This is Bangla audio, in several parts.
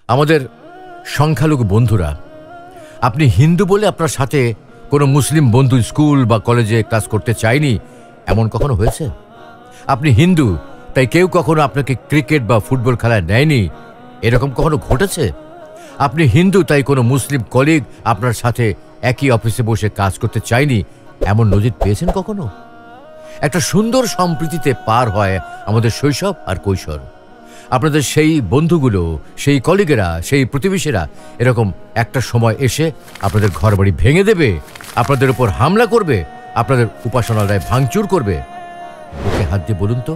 আমাদের সংখ্যালঘু বন্ধুরা, আপনি হিন্দু বলে আপনার সাথে কোনো মুসলিম বন্ধু স্কুল বা কলেজে ক্লাস করতে চায়নি, এমন কখনো হয়েছে? আপনি হিন্দু তাই কেউ কখনো আপনাকে ক্রিকেট বা ফুটবল খেলায় নেয়নি, এরকম কখনো ঘটেছে? আপনি হিন্দু তাই কোনো মুসলিম কলিগ আপনার সাথে একই অফিসে বসে কাজ করতে চায়নি, এমন নজির পেয়েছেন কখনো? একটা সুন্দর সম্প্রীতিতে পার হয় আমাদের শৈশব আর কৈশোর। আপনাদের সেই বন্ধুগুলো, সেই কলিগেরা, সেই প্রতিবেশীরা এরকম একটা সময় এসে আপনাদের ঘরবাড়ি ভেঙে দেবে, আপনাদের উপর হামলা করবে, আপনাদের উপাসনালয় ভাঙচুর করবে। ওকে হাত দিয়ে বলুন তো,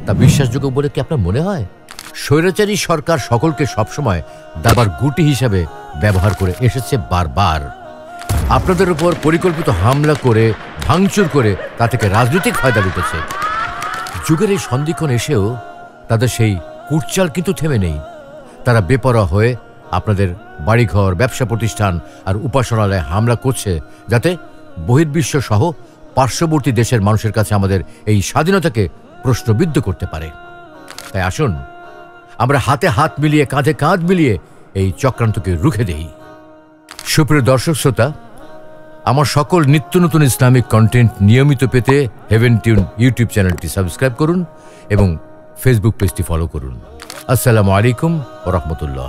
তা বিশ্বাসযোগ্য বলে কি আপনার মনে হয়? স্বৈরাচারী সরকার সকলকে সবসময় দাবার গুটি হিসাবে ব্যবহার করে এসেছে বারবার। আপনাদের উপর পরিকল্পিত হামলা করে, ভাঙচুর করে তা থেকে রাজনৈতিক ফায়দা লুটেছে। যুগের এই সন্ধিক্ষণ এসেও তাদের সেই কুটচাল কিন্তু থেমে নেই। তারা বেপরোয়া হয়ে আপনাদের বাড়িঘর, ব্যবসা প্রতিষ্ঠান আর উপাসনালয়ে হামলা করছে, যাতে বহির্বিশ্ব সহ পার্শ্ববর্তী দেশের মানুষের কাছে আমাদের এই স্বাধীনতাকে প্রশ্নবিদ্ধ করতে পারে। তাই আসুন আমরা হাতে হাত মিলিয়ে, কাঁধে কাঁধ মিলিয়ে এই চক্রান্তকে রুখে দেই। সুপ্রিয় দর্শক শ্রোতা, আমার সকল নিত্য নতুন ইসলামিক কন্টেন্ট নিয়মিত পেতে হেভেন টিউন ইউটিউব চ্যানেলটি সাবস্ক্রাইব করুন এবং ফেসবুক পেজটি ফলো করুন। আসসালামু আলাইকুম ওয়া রাহমাতুল্লাহ।